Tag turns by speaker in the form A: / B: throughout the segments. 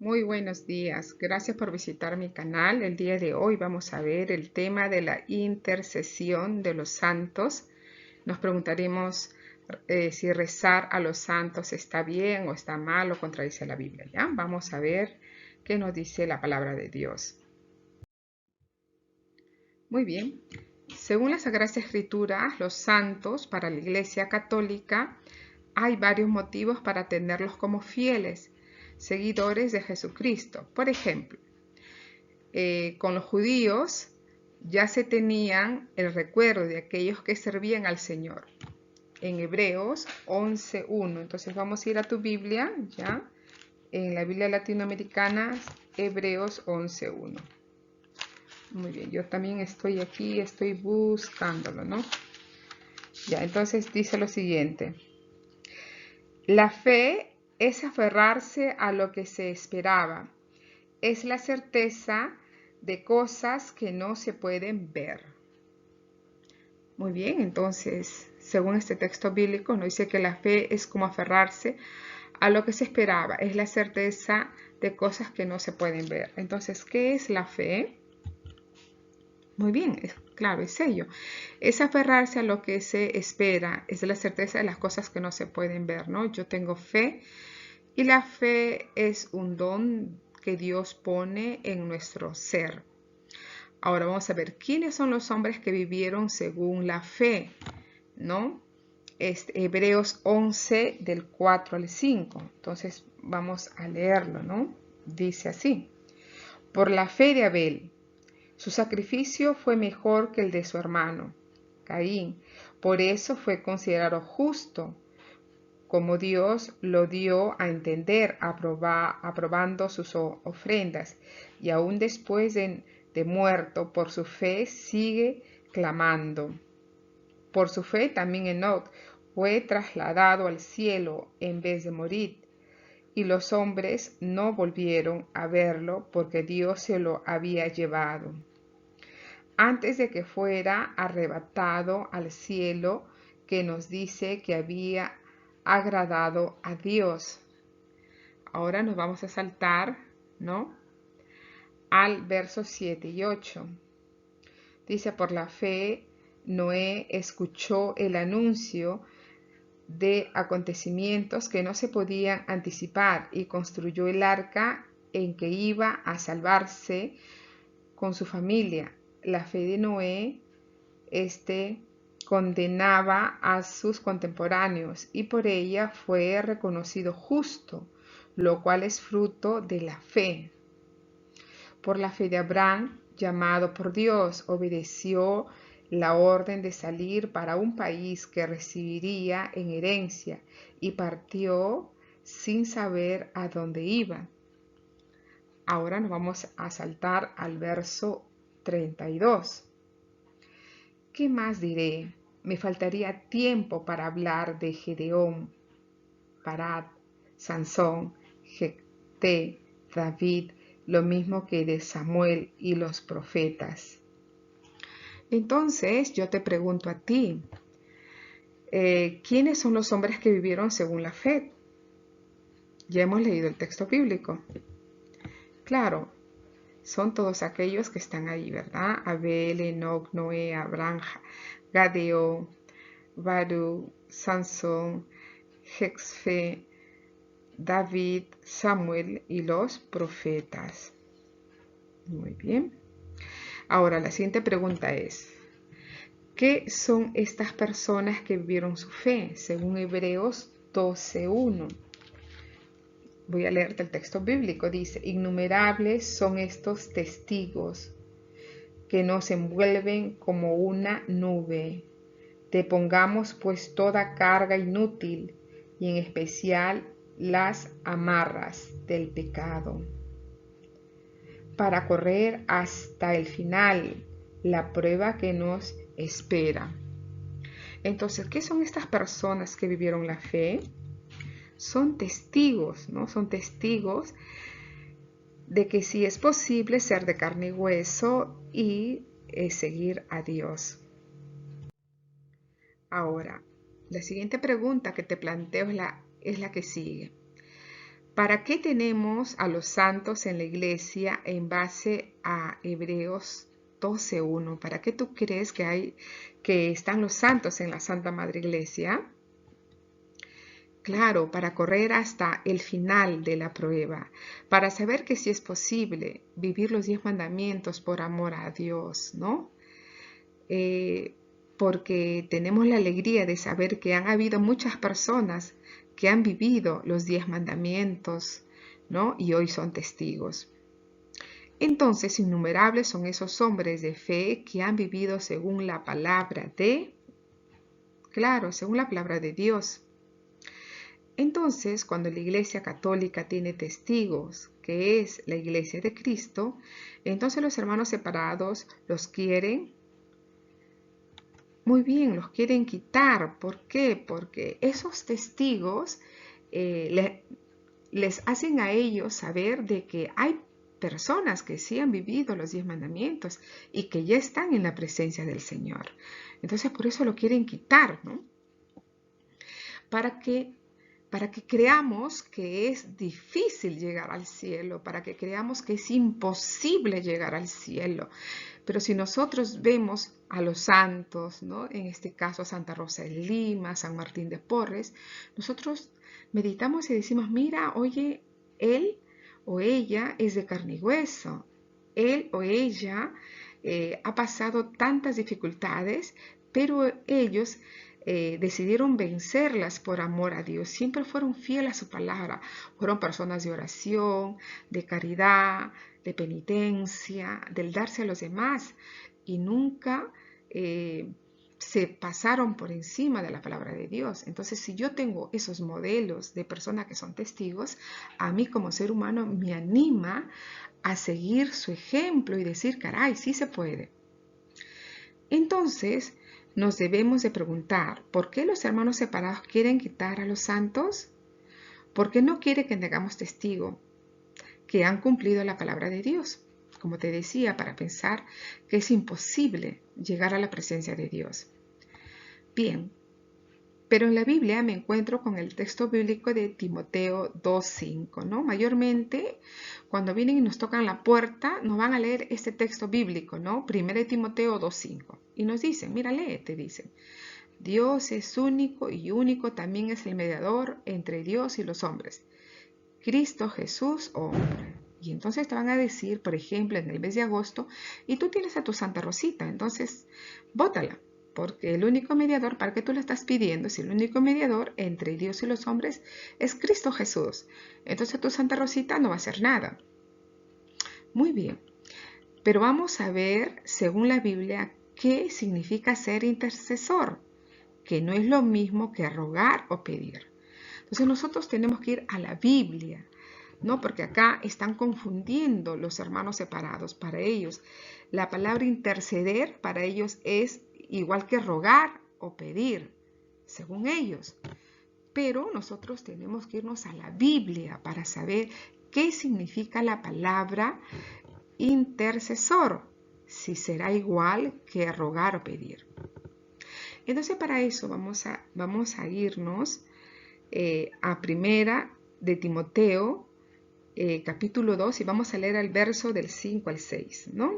A: Muy buenos días. Gracias por visitar mi canal. El día de hoy vamos a ver el tema de la intercesión de los santos. Nos preguntaremos si rezar a los santos está bien o está mal o contradice la Biblia. ¿Ya? Vamos a ver qué nos dice la palabra de Dios. Muy bien. Según las Sagradas Escrituras, los santos para la Iglesia Católica hay varios motivos para tenerlos como fieles seguidores de Jesucristo. Por ejemplo, con los judíos ya se tenían el recuerdo de aquellos que servían al Señor. En Hebreos 11:1. Entonces vamos a ir a tu Biblia, ya, en la Biblia latinoamericana, Hebreos 11:1. Muy bien, yo también estoy aquí, estoy buscándolo, ¿no? Ya, entonces dice lo siguiente. La fe es aferrarse a lo que se esperaba. Es la certeza de cosas que no se pueden ver. Muy bien, entonces, según este texto bíblico, nos dice que la fe es como aferrarse a lo que se esperaba. Es la certeza de cosas que no se pueden ver. Entonces, ¿qué es la fe? Muy bien, claro, es ello. Es aferrarse a lo que se espera, es la certeza de las cosas que no se pueden ver, ¿no? Yo tengo fe y la fe es un don que Dios pone en nuestro ser. Ahora vamos a ver quiénes son los hombres que vivieron según la fe, ¿no? Hebreos 11 del 4 al 5. Entonces vamos a leerlo, ¿no? Dice así. Por la fe de Abel, su sacrificio fue mejor que el de su hermano, Caín. Por eso fue considerado justo, como Dios lo dio a entender, aprobando sus ofrendas. Y aún después de muerto, por su fe sigue clamando. Por su fe también Enoc fue trasladado al cielo en vez de morir. Y los hombres no volvieron a verlo porque Dios se lo había llevado. Antes de que fuera arrebatado al cielo, que nos dice que había agradado a Dios. Ahora nos vamos a saltar, ¿no? Al verso 7 y 8. Dice, por la fe, Noé escuchó el anuncio de acontecimientos que no se podían anticipar y construyó el arca en que iba a salvarse con su familia. La fe de Noé condenaba a sus contemporáneos y por ella fue reconocido justo, lo cual es fruto de la fe. Por la fe de Abraham, llamado por Dios, obedeció la orden de salir para un país que recibiría en herencia y partió sin saber a dónde iba. Ahora nos vamos a saltar al verso 32. ¿Qué más diré? Me faltaría tiempo para hablar de Gedeón, Barak, Sansón, Jefté, David, lo mismo que de Samuel y los profetas. Entonces yo te pregunto a ti, ¿quiénes son los hombres que vivieron según la fe? Ya hemos leído el texto bíblico. Claro, son todos aquellos que están ahí, ¿verdad? Abel, Enoc, Noé, Abraham, Gedeón, Baruch, Sansón, Jefté, David, Samuel y los profetas. Muy bien. Ahora la siguiente pregunta es, ¿qué son estas personas que vivieron su fe? Según Hebreos 12:1. Voy a leerte el texto bíblico. Dice, innumerables son estos testigos que nos envuelven como una nube. Depongamos pues toda carga inútil y en especial las amarras del pecado, para correr hasta el final la prueba que nos espera. Entonces, ¿qué son estas personas que vivieron la fe? Son testigos, ¿no? Son testigos de que sí es posible ser de carne y hueso y seguir a Dios. Ahora, la siguiente pregunta que te planteo es la que sigue. ¿Para qué tenemos a los santos en la iglesia en base a Hebreos 12:1? ¿Para qué tú crees que están los santos en la Santa Madre Iglesia? Claro, para correr hasta el final de la prueba, para saber que sí es posible vivir los 10 mandamientos por amor a Dios, ¿no? Porque tenemos la alegría de saber que han habido muchas personas que han vivido los 10 mandamientos, ¿no? Y hoy son testigos. Entonces, innumerables son esos hombres de fe que han vivido según la palabra según la palabra de Dios. Entonces, cuando la Iglesia Católica tiene testigos, que es la Iglesia de Cristo, entonces los hermanos separados los quieren, muy bien, los quieren quitar. ¿Por qué? Porque esos testigos les hacen a ellos saber de que hay personas que sí han vivido los 10 mandamientos y que ya están en la presencia del Señor. Entonces, por eso lo quieren quitar, ¿no? Para que creamos que es difícil llegar al cielo, para que creamos que es imposible llegar al cielo. Pero si nosotros vemos a los santos, ¿no? En este caso a Santa Rosa de Lima, San Martín de Porres, nosotros meditamos y decimos, mira, oye, él o ella es de carne y hueso, él o ella ha pasado tantas dificultades, pero ellos decidieron vencerlas por amor a Dios. Siempre fueron fieles a su palabra. Fueron personas de oración, de caridad, de penitencia, del darse a los demás. Y nunca se pasaron por encima de la palabra de Dios. Entonces, si yo tengo esos modelos de personas que son testigos, a mí como ser humano me anima a seguir su ejemplo y decir, caray, sí se puede. Entonces, nos debemos de preguntar, ¿por qué los hermanos separados quieren quitar a los santos? ¿Por qué no quiere que tengamos testigo que han cumplido la palabra de Dios? Como te decía, para pensar que es imposible llegar a la presencia de Dios. Bien, pero en la Biblia me encuentro con el texto bíblico de Timoteo 2:5, ¿no? Mayormente, cuando vienen y nos tocan la puerta, nos van a leer este texto bíblico, ¿no? 1 Timoteo 2:5. Y nos dicen, mira, lee, te dicen. Dios es único y único también es el mediador entre Dios y los hombres. Cristo Jesús, hombre. Y entonces te van a decir, por ejemplo, en el mes de agosto, y tú tienes a tu Santa Rosita, entonces bótala. Porque el único mediador, para que tú le estás pidiendo, si el único mediador entre Dios y los hombres es Cristo Jesús. Entonces tu Santa Rosita no va a hacer nada. Muy bien. Pero vamos a ver, según la Biblia, qué significa ser intercesor, que no es lo mismo que rogar o pedir. Entonces nosotros tenemos que ir a la Biblia, ¿no? Porque acá están confundiendo los hermanos separados. Para ellos, la palabra interceder, para ellos es igual que rogar o pedir, según ellos. Pero nosotros tenemos que irnos a la Biblia para saber qué significa la palabra intercesor, si será igual que rogar o pedir. Entonces para eso vamos a irnos a primera de Timoteo, capítulo 2, y vamos a leer el verso del 5 al 6, ¿no?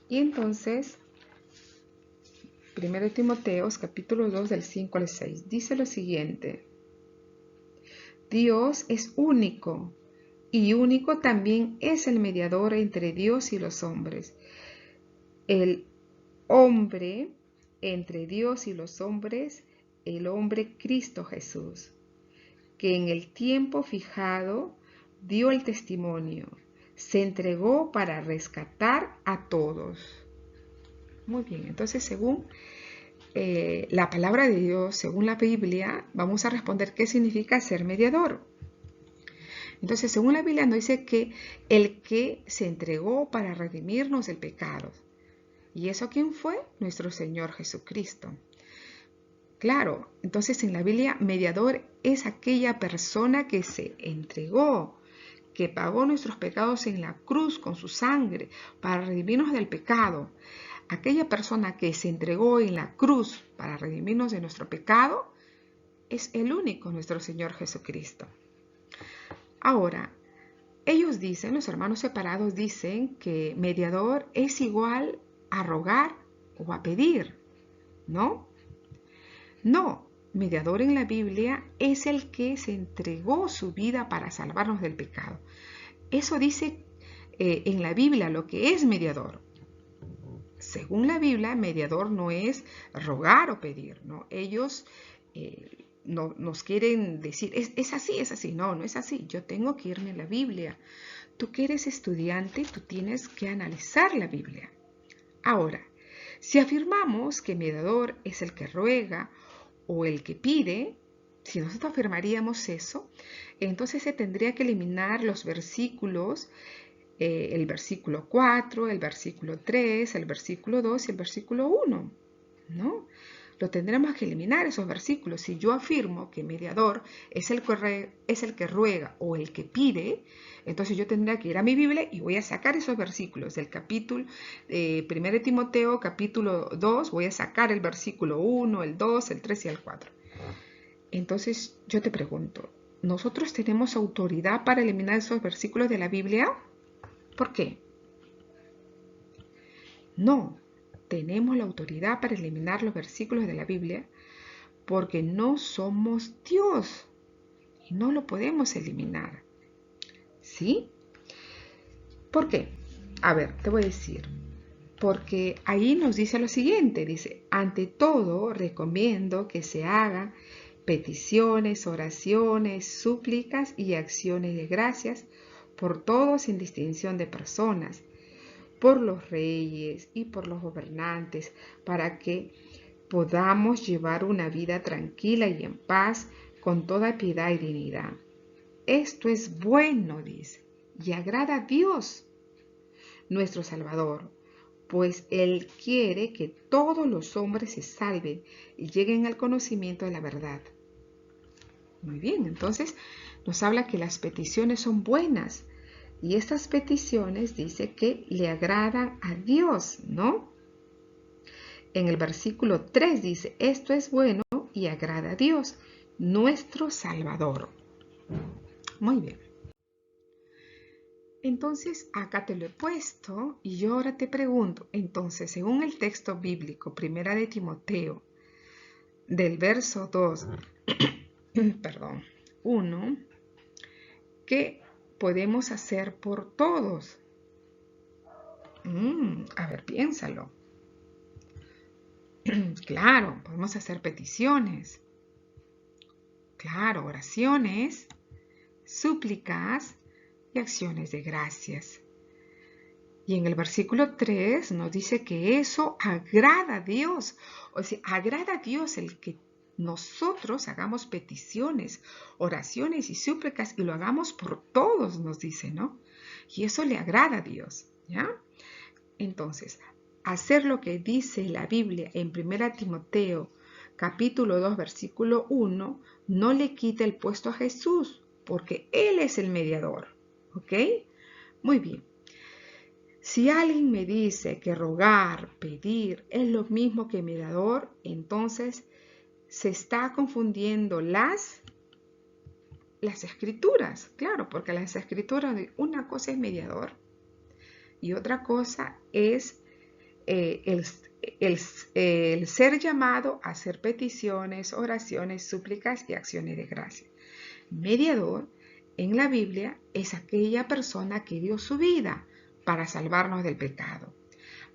A: Y entonces, 1 Timoteo, capítulo 2, del 5 al 6, dice lo siguiente: Dios es único, y único también es el mediador entre Dios y los hombres. El hombre entre Dios y los hombres, el hombre Cristo Jesús, que en el tiempo fijado dio el testimonio, se entregó para rescatar a todos. Muy bien, entonces según la palabra de Dios, según la Biblia, vamos a responder qué significa ser mediador. Entonces, según la Biblia nos dice que el que se entregó para redimirnos del pecado. ¿Y eso quién fue? Nuestro Señor Jesucristo. Claro, entonces en la Biblia, mediador es aquella persona que se entregó, que pagó nuestros pecados en la cruz con su sangre para redimirnos del pecado. Aquella persona que se entregó en la cruz para redimirnos de nuestro pecado es el único nuestro Señor Jesucristo. Ahora, ellos dicen, los hermanos separados dicen que mediador es igual a rogar o a pedir, ¿no? No, mediador en la Biblia es el que se entregó su vida para salvarnos del pecado. Eso dice en la Biblia lo que es mediador. Según la Biblia, mediador no es rogar o pedir, ¿no? Ellos no, nos quieren decir, es así. No, no es así. Yo tengo que irme a la Biblia. Tú que eres estudiante, tú tienes que analizar la Biblia. Ahora, si afirmamos que mediador es el que ruega o el que pide, si nosotros afirmaríamos eso, entonces se tendría que eliminar los versículos, el versículo 4, el versículo 3, el versículo 2 y el versículo 1, ¿no? Lo tendremos que eliminar esos versículos. Si yo afirmo que mediador es el que ruega o el que pide, entonces yo tendría que ir a mi Biblia y voy a sacar esos versículos del capítulo 1 de Timoteo, capítulo 2, voy a sacar el versículo 1, el 2, el 3 y el 4. Entonces yo te pregunto, ¿nosotros tenemos autoridad para eliminar esos versículos de la Biblia? ¿Por qué? No, tenemos la autoridad para eliminar los versículos de la Biblia porque no somos Dios y no lo podemos eliminar. ¿Sí? ¿Por qué? A ver, te voy a decir. Porque ahí nos dice lo siguiente, dice, ante todo recomiendo que se hagan peticiones, oraciones, súplicas y acciones de gracias por todos sin distinción de personas, por los reyes y por los gobernantes, para que podamos llevar una vida tranquila y en paz, con toda piedad y dignidad. Esto es bueno, dice, y agrada a Dios, nuestro Salvador, pues Él quiere que todos los hombres se salven y lleguen al conocimiento de la verdad. Muy bien, entonces nos habla que las peticiones son buenas, y estas peticiones dice que le agradan a Dios, ¿no? En el versículo 3 dice, esto es bueno y agrada a Dios, nuestro Salvador. Muy bien. Entonces, acá te lo he puesto y yo ahora te pregunto, entonces, según el texto bíblico, 1 de Timoteo, del verso 2, perdón, 1, ¿qué podemos hacer por todos? A ver, piénsalo. Claro, podemos hacer peticiones. Claro, oraciones, súplicas y acciones de gracias. Y en el versículo 3 nos dice que eso agrada a Dios. O sea, agrada a Dios el que nosotros hagamos peticiones, oraciones y súplicas y lo hagamos por todos, nos dice, ¿no? Y eso le agrada a Dios, ¿ya? Entonces, hacer lo que dice la Biblia en 1 Timoteo, capítulo 2, versículo 1, no le quita el puesto a Jesús, porque Él es el mediador, ¿ok? Muy bien. Si alguien me dice que rogar, pedir es lo mismo que mediador, entonces se está confundiendo las escrituras. Claro, porque las escrituras, una cosa es mediador y otra cosa es el ser llamado a hacer peticiones, oraciones, súplicas y acciones de gracia. Mediador en la Biblia es aquella persona que dio su vida para salvarnos del pecado,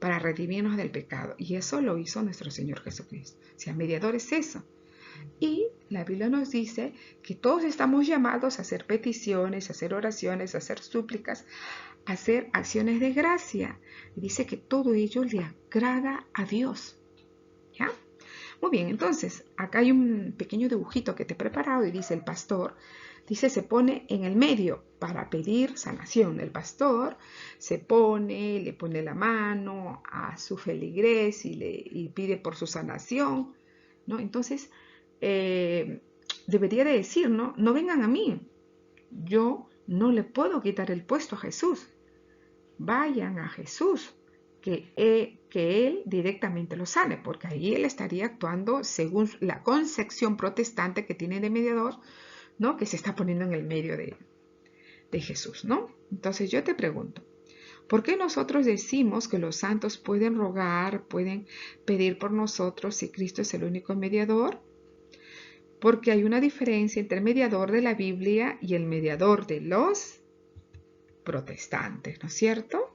A: para redimirnos del pecado. Y eso lo hizo nuestro Señor Jesucristo. O sea, mediador es eso. Y la Biblia nos dice que todos estamos llamados a hacer peticiones, a hacer oraciones, a hacer súplicas, a hacer acciones de gracia. Dice que todo ello le agrada a Dios. ¿Ya? Muy bien, entonces, acá hay un pequeño dibujito que te he preparado y dice el pastor, dice se pone en el medio para pedir sanación. El pastor se pone, le pone la mano a su feligres y pide por su sanación, ¿no? Entonces, debería de decir, ¿no? No vengan a mí, yo no le puedo quitar el puesto a Jesús. Vayan a Jesús, que Él directamente lo sane, porque ahí Él estaría actuando según la concepción protestante que tiene de mediador, ¿no? Que se está poniendo en el medio de Él. de Jesús, ¿no? Entonces yo te pregunto, ¿por qué nosotros decimos que los santos pueden rogar, pueden pedir por nosotros si Cristo es el único mediador? Porque hay una diferencia entre el mediador de la Biblia y el mediador de los protestantes, ¿no es cierto?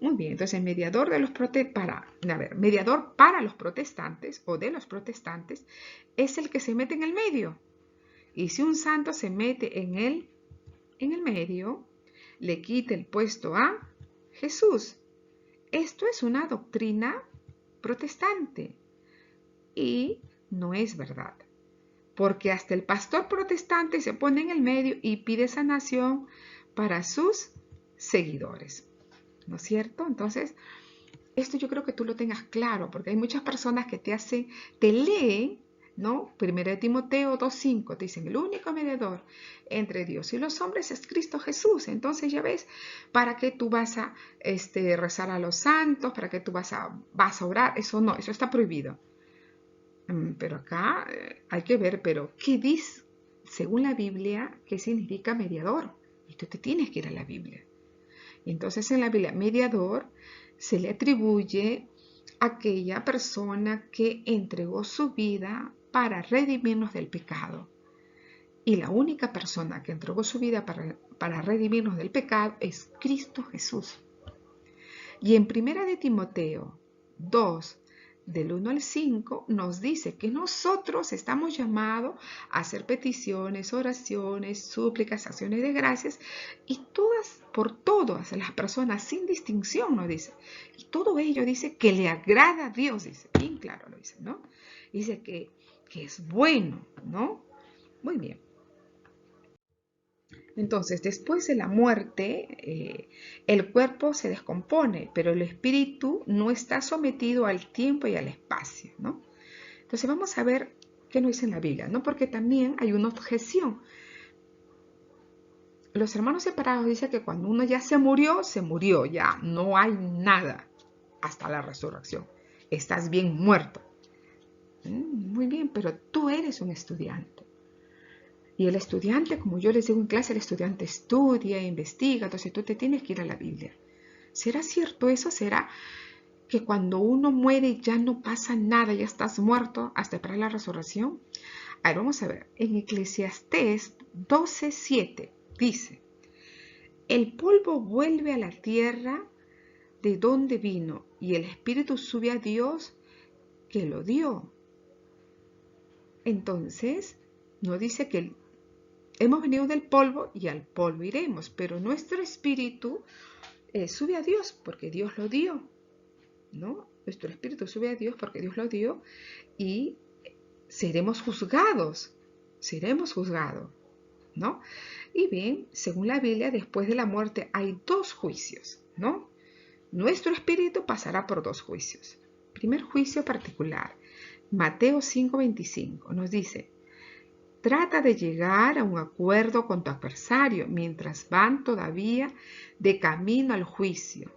A: Muy bien, entonces mediador mediador para los protestantes o de los protestantes es el que se mete en el medio. Y si un santo se mete en el medio, le quita el puesto a Jesús. Esto es una doctrina protestante y no es verdad, porque hasta el pastor protestante se pone en el medio y pide sanación para sus seguidores, ¿no es cierto? Entonces, esto yo creo que tú lo tengas claro, porque hay muchas personas que te leen, ¿no? 1 Timoteo 2:5, te dicen, el único mediador entre Dios y los hombres es Cristo Jesús. Entonces ya ves, ¿para qué tú vas a rezar a los santos? ¿Para qué tú vas a orar? Eso no, eso está prohibido. Pero acá hay que ver, pero ¿qué dice, según la Biblia, qué significa mediador? Y tú te tienes que ir a la Biblia. Entonces en la Biblia, mediador se le atribuye a aquella persona que entregó su vida para redimirnos del pecado. Y la única persona que entregó su vida para redimirnos del pecado es Cristo Jesús. Y en 1 Timoteo 2, del 1 al 5, nos dice que nosotros estamos llamados a hacer peticiones, oraciones, súplicas, acciones de gracias, y por todas las personas, sin distinción, nos dice. Y todo ello dice que le agrada a Dios, dice, bien claro lo dice, ¿no? Dice que es bueno, ¿no? Muy bien. Entonces, después de la muerte, el cuerpo se descompone, pero el espíritu no está sometido al tiempo y al espacio, ¿no? Entonces, vamos a ver qué nos dice en la Biblia, ¿no? Porque también hay una objeción. Los hermanos separados dicen que cuando uno ya se murió, ya no hay nada hasta la resurrección. Estás bien muerto. Muy bien, pero tú eres un estudiante. Y el estudiante, como yo les digo en clase, el estudiante estudia, investiga, entonces tú te tienes que ir a la Biblia. ¿Será cierto eso? ¿Será que cuando uno muere ya no pasa nada, ya estás muerto hasta esperar la resurrección? A ver, vamos a ver. En Eclesiastés 12:7 dice, el polvo vuelve a la tierra de donde vino y el espíritu sube a Dios que lo dio. Entonces, no dice que hemos venido del polvo y al polvo iremos, pero nuestro espíritu sube a Dios porque Dios lo dio, ¿no? Nuestro espíritu sube a Dios porque Dios lo dio y seremos juzgados, ¿no? Y bien, según la Biblia, después de la muerte hay dos juicios, ¿no? Nuestro espíritu pasará por dos juicios. Primer juicio particular, Mateo 5:25, nos dice, trata de llegar a un acuerdo con tu adversario mientras van todavía de camino al juicio.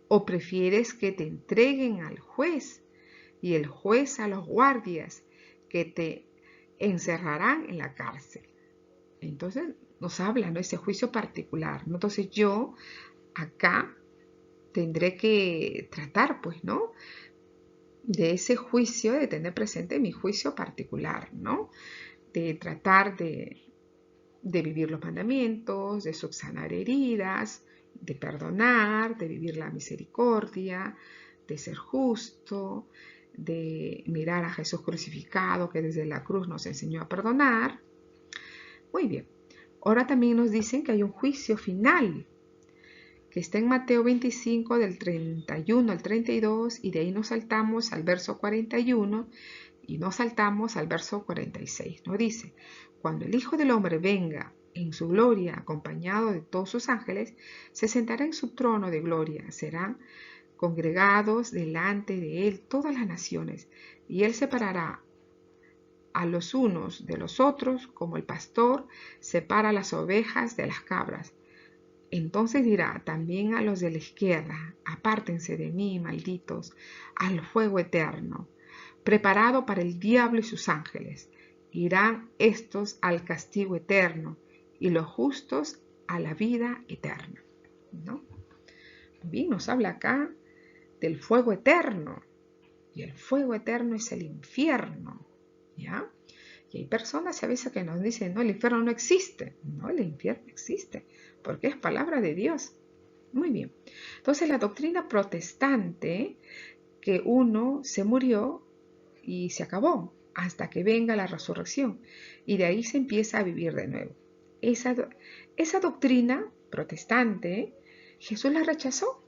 A: ¿O prefieres que te entreguen al juez y el juez a los guardias que te encerrarán en la cárcel? Entonces nos habla, ¿no? Ese juicio particular, ¿no? Entonces yo acá tendré que tratar, pues, ¿no? De ese juicio, de tener presente mi juicio particular, ¿no? De tratar de vivir los mandamientos, de subsanar heridas, de perdonar, de vivir la misericordia, de ser justo, de mirar a Jesús crucificado que desde la cruz nos enseñó a perdonar. Muy bien. Ahora también nos dicen que hay un juicio final que está en Mateo 25 del 31 al 32 y de ahí nos saltamos al verso 41 y nos saltamos al verso 46. Nos dice, cuando el Hijo del Hombre venga en su gloria acompañado de todos sus ángeles, se sentará en su trono de gloria, serán congregados delante de él todas las naciones y él separará a los unos de los otros como el pastor separa las ovejas de las cabras. Entonces dirá también a los de la izquierda, apártense de mí, malditos, al fuego eterno, preparado para el diablo y sus ángeles. Irán estos al castigo eterno y los justos a la vida eterna, ¿no? Bien, nos habla acá del fuego eterno, y el fuego eterno es el infierno, ¿ya? Y hay personas a veces que nos dicen, no, el infierno no existe. No, el infierno existe, porque es palabra de Dios. Muy bien. Entonces la doctrina protestante, que uno se murió y se acabó hasta que venga la resurrección. Y de ahí se empieza a vivir de nuevo. Esa doctrina protestante, Jesús la rechazó.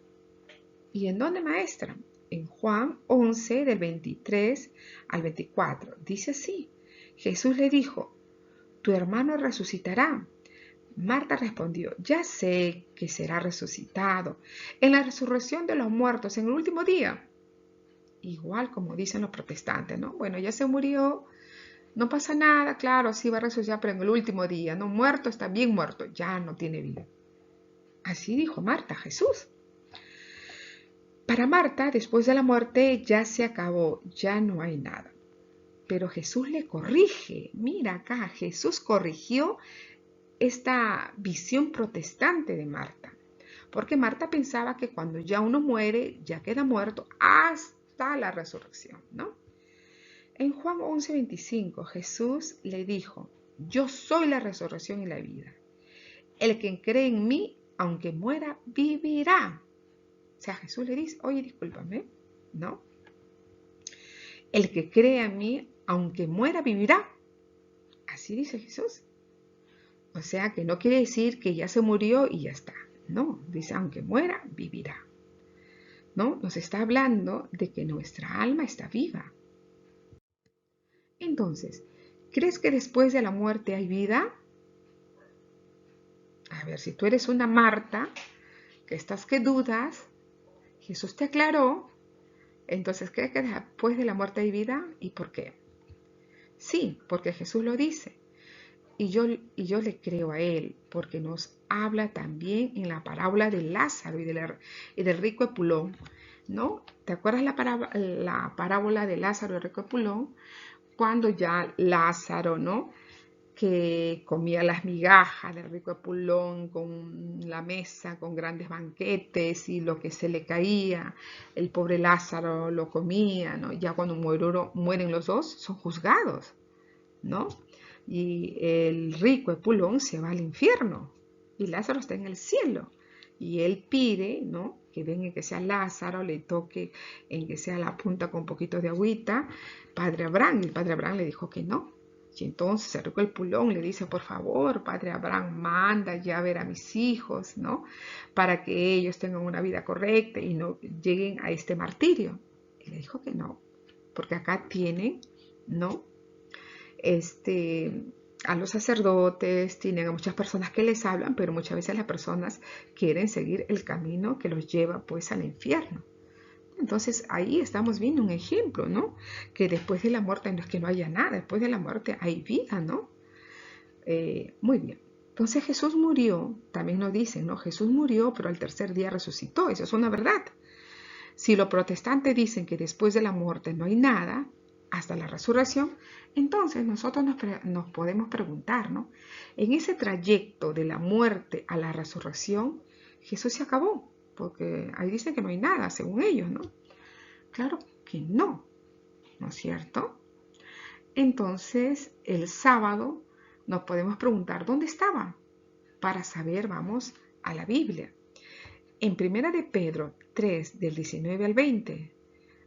A: ¿Y en dónde, maestra? En Juan 11, del 23 al 24. Dice así. Jesús le dijo, tu hermano resucitará. Marta respondió, ya sé que será resucitado en la resurrección de los muertos en el último día. Igual como dicen los protestantes, ¿no? Bueno, ya se murió, no pasa nada, claro, sí va a resucitar, pero en el último día, ¿no? Muerto, está bien muerto, ya no tiene vida. Así dijo Marta, Jesús. Para Marta, después de la muerte, ya se acabó, ya no hay nada. Pero Jesús le corrige. Mira acá, Jesús corrigió esta visión protestante de Marta. Porque Marta pensaba que cuando ya uno muere, ya queda muerto hasta la resurrección, ¿no? En Juan 11:25, Jesús le dijo, yo soy la resurrección y la vida. El que cree en mí, aunque muera, vivirá. O sea, Jesús le dice, oye, discúlpame, ¿no? El que cree en mí, aunque muera, vivirá. Así dice Jesús. O sea, que no quiere decir que ya se murió y ya está. No, dice, aunque muera, vivirá. ¿No? Nos está hablando de que nuestra alma está viva. Entonces, ¿crees que después de la muerte hay vida? A ver, si tú eres una Marta, que estás que dudas, Jesús te aclaró, entonces, ¿crees que después de la muerte hay vida? ¿Y por qué? Sí, porque Jesús lo dice. Y yo le creo a él, porque nos habla también en la parábola de Lázaro y del rico Epulón, ¿no? ¿Te acuerdas la parábola de Lázaro y el rico Epulón? Cuando ya Lázaro, ¿no? Que comía las migajas del rico Epulón con la mesa, con grandes banquetes y lo que se le caía, el pobre Lázaro lo comía, ¿no? Ya cuando mueren los dos, son juzgados, ¿no? Y el rico Epulón se va al infierno y Lázaro está en el cielo. Y él pide, ¿no? Que venga que sea Lázaro, le toque en que sea la punta con un poquito de agüita, Padre Abraham. Y el Padre Abraham le dijo que no. Y entonces el rico Epulón le dice, por favor, Padre Abraham, manda ya a ver a mis hijos, ¿no? Para que ellos tengan una vida correcta y no lleguen a este martirio. Y le dijo que no, porque acá tienen, ¿no? A los sacerdotes, tienen a muchas personas que les hablan, pero muchas veces las personas quieren seguir el camino que los lleva pues al infierno. Entonces ahí estamos viendo un ejemplo, ¿no? Que después de la muerte no es que no haya nada, después de la muerte hay vida, ¿no? Muy bien. Entonces Jesús murió, también nos dicen, ¿no? Jesús murió, pero al tercer día resucitó, eso es una verdad. Si los protestantes dicen que después de la muerte no hay nada, hasta la resurrección, entonces nosotros nos podemos preguntar, ¿no? En ese trayecto de la muerte a la resurrección, Jesús se acabó, porque ahí dice que no hay nada, según ellos, ¿no? Claro que no, ¿no es cierto? Entonces, el sábado nos podemos preguntar, ¿dónde estaba? Para saber, vamos a la Biblia. En 1 de Pedro 3, del 19 al 20,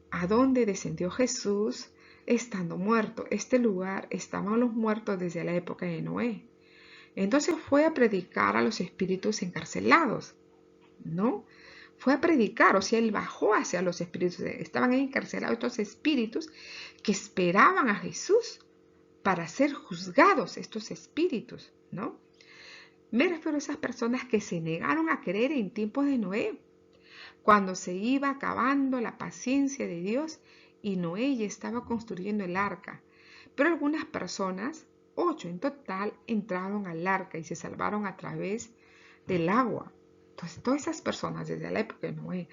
A: ¿a dónde descendió Jesús estando muerto? Este lugar estaban los muertos desde la época de Noé. Entonces fue a predicar a los espíritus encarcelados, ¿no? Fue a predicar, o sea, él bajó hacia los espíritus. Estaban ahí encarcelados estos espíritus que esperaban a Jesús para ser juzgados, estos espíritus, ¿no? Me refiero a esas personas que se negaron a creer en tiempos de Noé, cuando se iba acabando la paciencia de Dios y Noé ya estaba construyendo el arca. Pero algunas personas, 8 en total, entraron al arca y se salvaron a través del agua. Entonces, todas esas personas, desde la época de Noé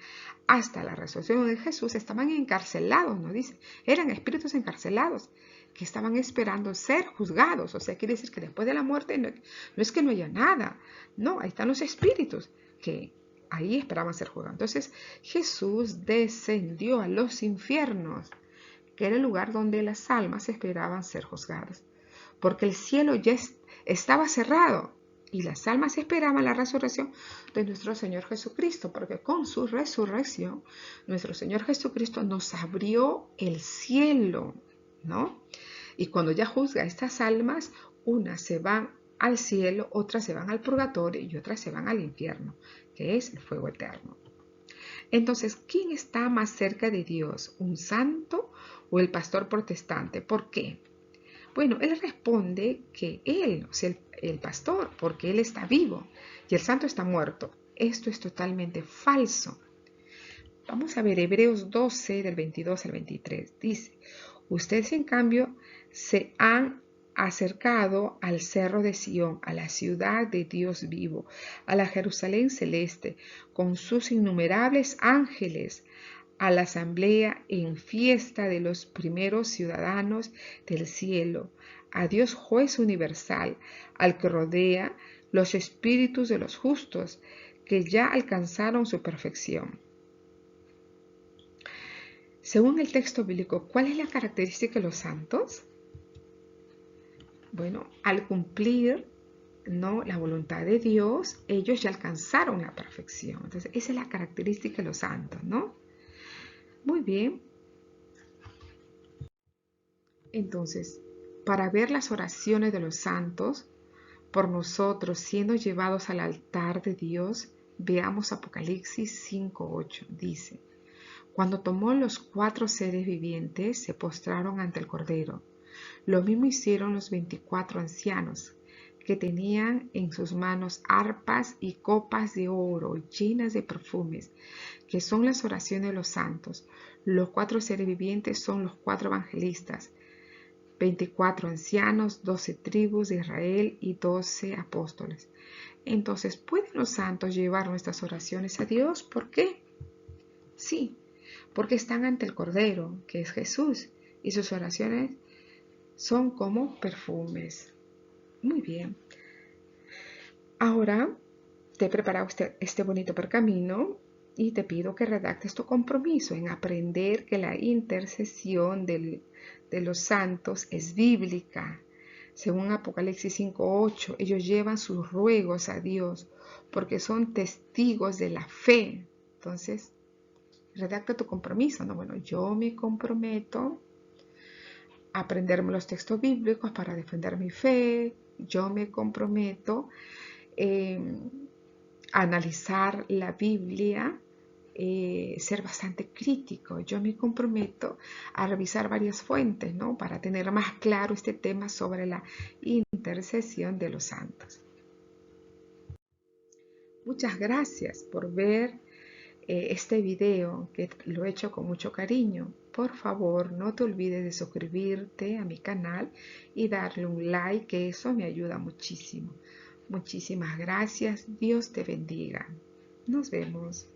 A: hasta la resurrección de Jesús, estaban encarcelados, nos dice. Eran espíritus encarcelados que estaban esperando ser juzgados. O sea, quiere decir que después de la muerte no es que no haya nada. No, ahí están los espíritus que ahí esperaban ser juzgados. Entonces Jesús descendió a los infiernos, que era el lugar donde las almas esperaban ser juzgadas, porque el cielo ya estaba cerrado y las almas esperaban la resurrección de nuestro Señor Jesucristo, porque con su resurrección nuestro Señor Jesucristo nos abrió el cielo, ¿no? Y cuando ya juzga a estas almas, unas se van al cielo, otras se van al purgatorio y otras se van al infierno, que es el fuego eterno. Entonces, ¿quién está más cerca de Dios? ¿Un santo o el pastor protestante? ¿Por qué? Bueno, él responde que él, o sea, el pastor, porque él está vivo y el santo está muerto. Esto es totalmente falso. Vamos a ver Hebreos 12, del 22 al 23. Dice, ustedes en cambio se han acercado al cerro de Sión, a la ciudad de Dios vivo, a la Jerusalén celeste, con sus innumerables ángeles, a la asamblea en fiesta de los primeros ciudadanos del cielo, a Dios juez universal, al que rodea los espíritus de los justos, que ya alcanzaron su perfección. Según el texto bíblico, ¿cuál es la característica de los santos? Bueno, al cumplir, ¿no?, la voluntad de Dios, ellos ya alcanzaron la perfección. Entonces, esa es la característica de los santos, ¿no? Muy bien. Entonces, para ver las oraciones de los santos por nosotros siendo llevados al altar de Dios, veamos Apocalipsis 5:8. Dice, cuando tomó los 4 seres vivientes, se postraron ante el Cordero. Lo mismo hicieron los 24 ancianos, que tenían en sus manos arpas y copas de oro llenas de perfumes, que son las oraciones de los santos. Los 4 seres vivientes son los 4 evangelistas, 24 ancianos, 12 tribus de Israel y 12 apóstoles. Entonces, ¿pueden los santos llevar nuestras oraciones a Dios? ¿Por qué? Sí, porque están ante el Cordero, que es Jesús, y sus oraciones son como perfumes. Muy bien. Ahora te he preparado este bonito pergamino y te pido que redactes tu compromiso en aprender que la intercesión de los santos es bíblica. Según Apocalipsis 5:8, ellos llevan sus ruegos a Dios porque son testigos de la fe. Entonces, redacta tu compromiso, ¿no? Bueno, yo me comprometo a aprenderme los textos bíblicos para defender mi fe. Yo me comprometo a analizar la Biblia, ser bastante crítico. Yo me comprometo a revisar varias fuentes, ¿no?, para tener más claro este tema sobre la intercesión de los santos. Muchas gracias por ver este video, que lo he hecho con mucho cariño. Por favor, no te olvides de suscribirte a mi canal y darle un like, que eso me ayuda muchísimo. Muchísimas gracias. Dios te bendiga. Nos vemos.